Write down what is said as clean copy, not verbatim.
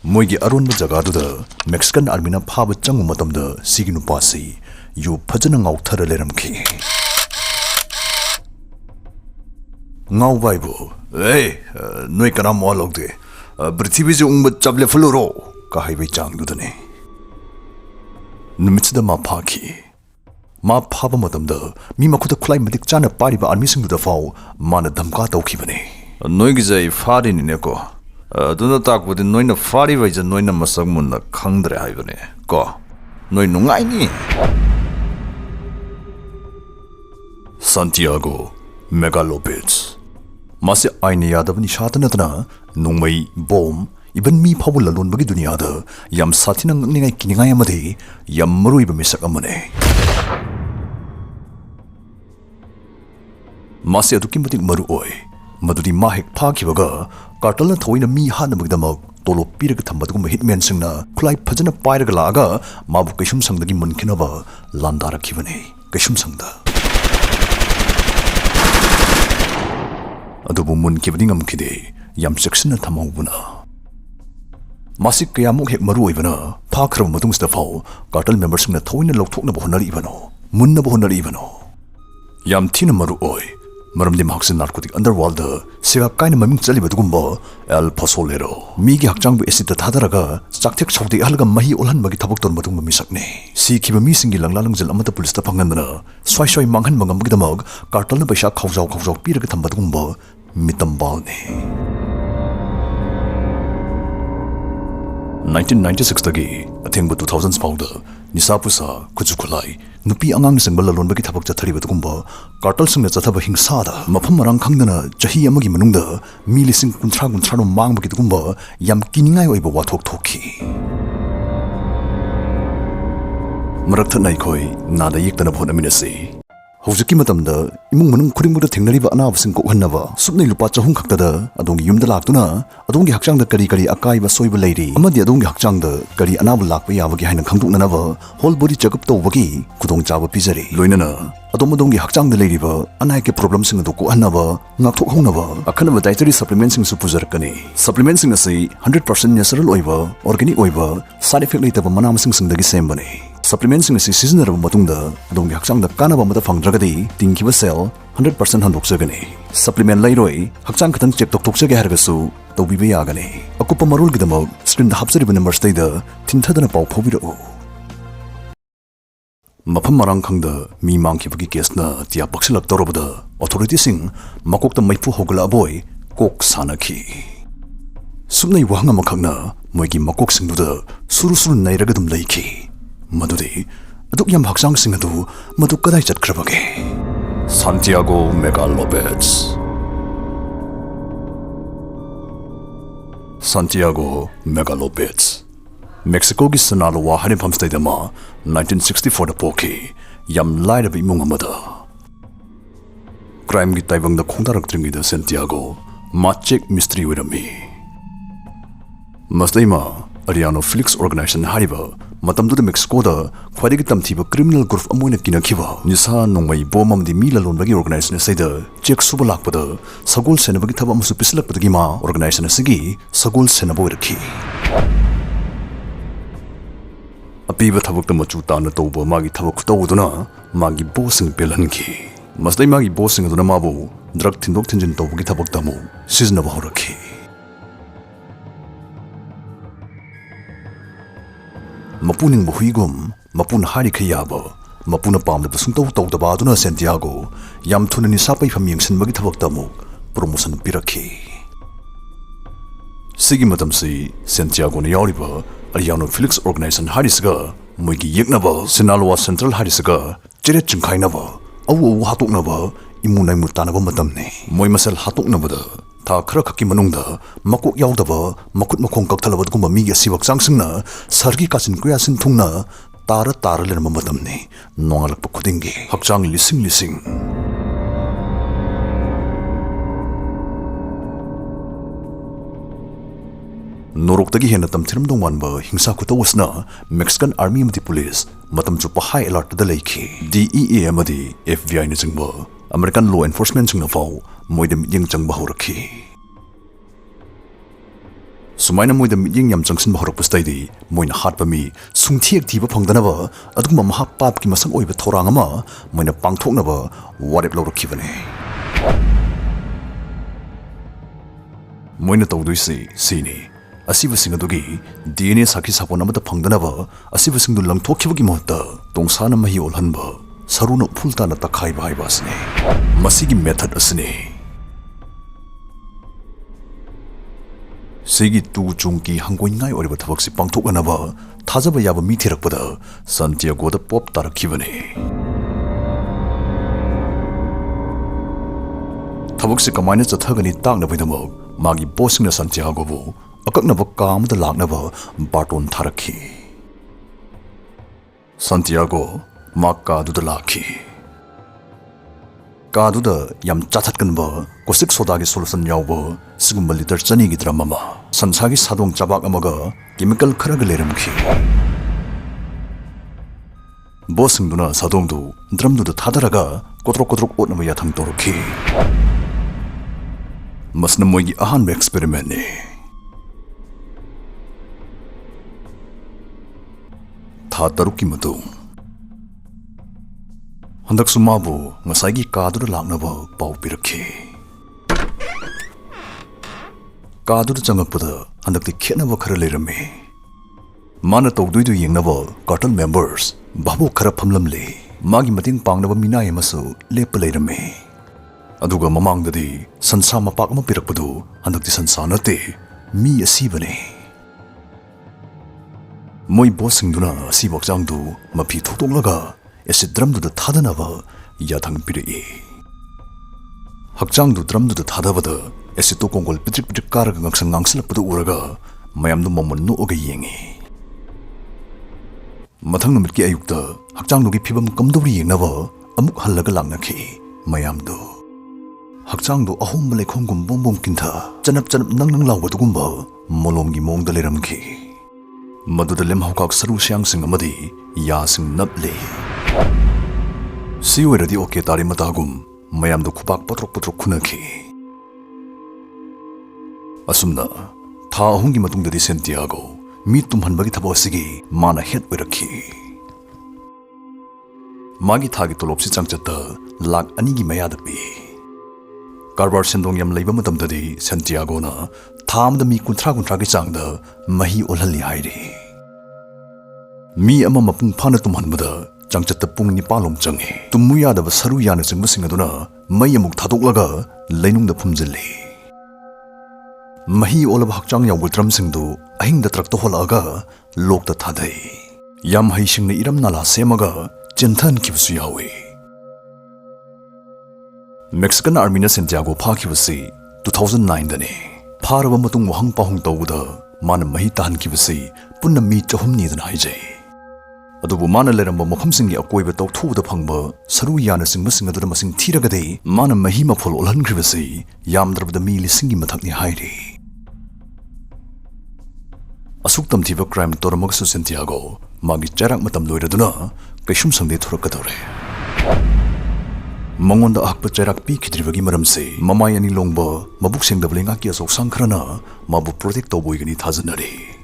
Moigi aron jagaduda Mexican army na phaba changu matamda sigi nupasi yu phajana ngauthara leramki ngau baibo noi kana mo logde prithvi je ungba chable floro ka haibai changdudane numitda ma phaki ma phaba matamda mi makhuda khulai madik chana pariba army singduda fau mana dhamka tawkhibane noi gi jai fari ni ne ko aduna takbudi noina fari vai ja noina masak munna khangdre haibane ko noi nungai ni Santiago Megalopeds Masi aini yadabni shatanatna nungmai bom iban mi phawul lalon bagi dunia da yam sathina ngningai kiningai amade yam marui ba misak amane Masi adukim batik maru oi madudi mahek phakibaga cartel thoina mi hana magdamak tolo piraga thambadugum hitman singna khulai phajana pairaga laga mabu kaishum sangdagi munkhinaba landara khibane kaishum sangda adubu munkibadi ngamkhide yam seksina thamawbuna masik kayamuk hek maru oibana phakhrab matungsda phau cartel members singna thoina lokthokna bahonari ibano munna bahonari ibano yam thina maru oi maramdi mahaksin narcotic underworld siga kaina maming chalibadugumba el pasolero migi hakjangbu Acidta Thadharaga chakthek chawdi halga mahi olhanbagi thabak ton badung misakne si khiba mi singi langlalangjal amata police ta phangandana swai manghan mangambagi damag cartel na paisa khawjaw piraga thambadugumba mitambalne 1996 tagi athengbu 2000s fauda nisapusa kuchukulai nupi angang singbal lalonbagi thabak chatharibatugumba cartel singna chathaba hingsada mafam marang khangdana chahi amagi manungda mi lising kunthra no mangbagi tugumba yam kiningai oiba wathok thokhi marakthna naikoi nada yektana phonamina Hojiki matamda imung manung khudingbuda thengnariba anabasing kokhannaba supnai lupa chahum khaktada adongi yumda laktuna adongi hakchangda kari akaiba soiba leiri amadi adongi hakchangda kari anaba lakpa yabagi haina khangduknanaba whole body checkup tawbagi khudong chaba pijari loinana adongi hakchangda leiriba anai ke problem sing adu kohannaba ngakthok hongnaba akhanaba dietary supplements sing su pujarakani supplements sing asi 100% natural oiba organic oiba side effect leitaba manam sing singdagi sembane supplements sing seasonal matungda adongi hakchangda kanaba mata phangdragadi tingkiba cell 100% handokjagani supplement lairoi hakchang khatang check tokjage hargasu tawbiba yagani akupa marul gidamok screen da hapsari number staida thinthadana pau phobira mafam marang khangda mi mangkhibagi case na tia paksilak torobada authority sing makokta maipu hogla boy kok sanakhi sumnai wahanga makhangna moigi makok singduda suru nairaga dum laiki Madudi, aduk yam haksang sing adu madu kadai chatkrabage Santiago Megalopeds Santiago Megalopeds Mexico gi Sinaloa harim famstay dama 1964 da poki yam laida bi imung amada crime gi taibang da khongdarak tringi da Santiago machek mystery wirami Mastaima Ariano Felix organization hariba matamdu Mexico da khwadigi tamthiba criminal group amoina kinakhiba nisa nongmai bomam di mila lonbagi organization saida check suba lakpada sagol senabagi thaba musu pislakpadagi ma organization sigi sagol senabo rakhi apiba thabak tamachu tana toba magi thabak tawduna magi bossing pelanki masdai magi bossing aduna mabu drug thindok thinjin tobagi thabak tamu siznaba horakhi Mapuning buhuigum, mapun hari khayaba, mapuna pamda pasungtaw tawdaba aduna Santiago, yam thuna ni sapai famiyang sinbagi thabak tamuk, promotion pirakhi. Sigi matamsi Santiago na yawriba, Ariano Felix Organization harisga, moigi yeknaba, Sinaloa Central harisga, cheret chingkhainaba, awu hatuknaba, imunay mutanaba matamne, moi masal hatuknabada. Ta khara khaki manungda makok yaudaba makut makhong kakthalabad gumba mi ya siwak changsingna sargi kasin kuya sin thungna tara ler mamatamne nongalak pa khudingi hakchang lising Norok-tagi hena tamthiram dongwanba hingsa kutawasna Mexican Army amati police matam chupa high alert da laiki DEA amati FBI na chingba American law enforcement singna fau moidem yang changba horakhi Sumaina moida miting yam jangsin bahorok pustaydi moina hatpa mi sungthiek thiba phangdanaba adugma maha pap ki masang oiba thorang ama moina pangthoknaba warep lawrakhibane moina tawduisi sini asiba singadugi DNA sakhi sapon amada phangdanaba asiba singdu langthokhibagi mohta tongsana mahi olhanba saruna phultana takhai bai basne masigi method asne Sigi tu chungki hangoi ngai oriba thabak si pangthoknaba thajaba yaba mi thirakpada Santiago da pop tarakhibane thabak si kamaina chathagani takna baidamak magi bossing na Santiago bu akaknaba kam da laknaba baton tharakhi Santiago makka du da lakhi Kaduda yam chathatkanba kosik soda gi solution yawba sigumba liter chani gi dramama sansagi sadong chabak amaga chemical khara ga leramkhi bosing duna sadong du drum du thadaraga kotrok otnama yathang torokhi masna moi gi ahan experiment ne tha taruki matung Handak sumabu ngasagi kadur laknaba pau pirakhi kadur changakpada handak khyenaba khara lerame mana tawduidu yengnaba cartel members babu khara phamlamle magi mating pangnaba minai masu lepa lerame aduga mamangdadi sansa mapak ma pirakpadu handak sansa nate mi asibane moi bossing duna sibok jangdu mapi thotonglaga Acid drum du thadhanaba yathang piri hakchang du drum du thadhabada acid to kongol pitrik karaga ngangsang ngangsilapadu uraga mayam du momon no oga yengi mathang numit ki ayukta hakchang du gi phibam kamdori yengnaba amuk hallaga langnakhi mayam du hakchang du ahom bale khongum bombom kintha chanap nang lawbadu gumba molom gi mong da leramkhi maduda lem hawkak saru syang sing amadi ya sing naple Siwiradi oke tari matagum mayam do kupak patrok khunakhi asumna tha ahungi matungdadi Santiago mi tumhanbagi thabosigi mana het oirakhi magi thagi tolopsi changchatta lak ani gi mayada pi karbar sendong yam leiba matamdadi Santiago na thamda mi kunthra gi changda mahi olhali hairi mi ama mapung phana tumhanbada Changchatta pung nipalom changi tummu yadaba saru yana changba singaduna mai amuk thadoglaga leinungda phumjilli mahi olaba hakchang yaw bultram singdu ahingda trakta holaga lokta thadai yam haisingna iram nala semaga chinthan kibsu yawi Mexican Army na Santiago phakibasi 2009 dani pharaba matung wahang pahung tawuda mana mahi tahan kibasi punna mi chahumni dan haijai adubu mana leramba mafamsingi akoiba tawthuda phangba saru yana singba singadura masing thiragade mana mahima phol olhangribasi yamdrabda mi lisingi mathakni hairi asuktam thiba crime toramag su Santiago magi charak matam loiraduna kaishum sangde thurakadore mangonda akpa charak pi khidribagi maramse mamai ani longba mabuk sengdablenga ki asok sangkhrana mabu protect tawboigani thajanari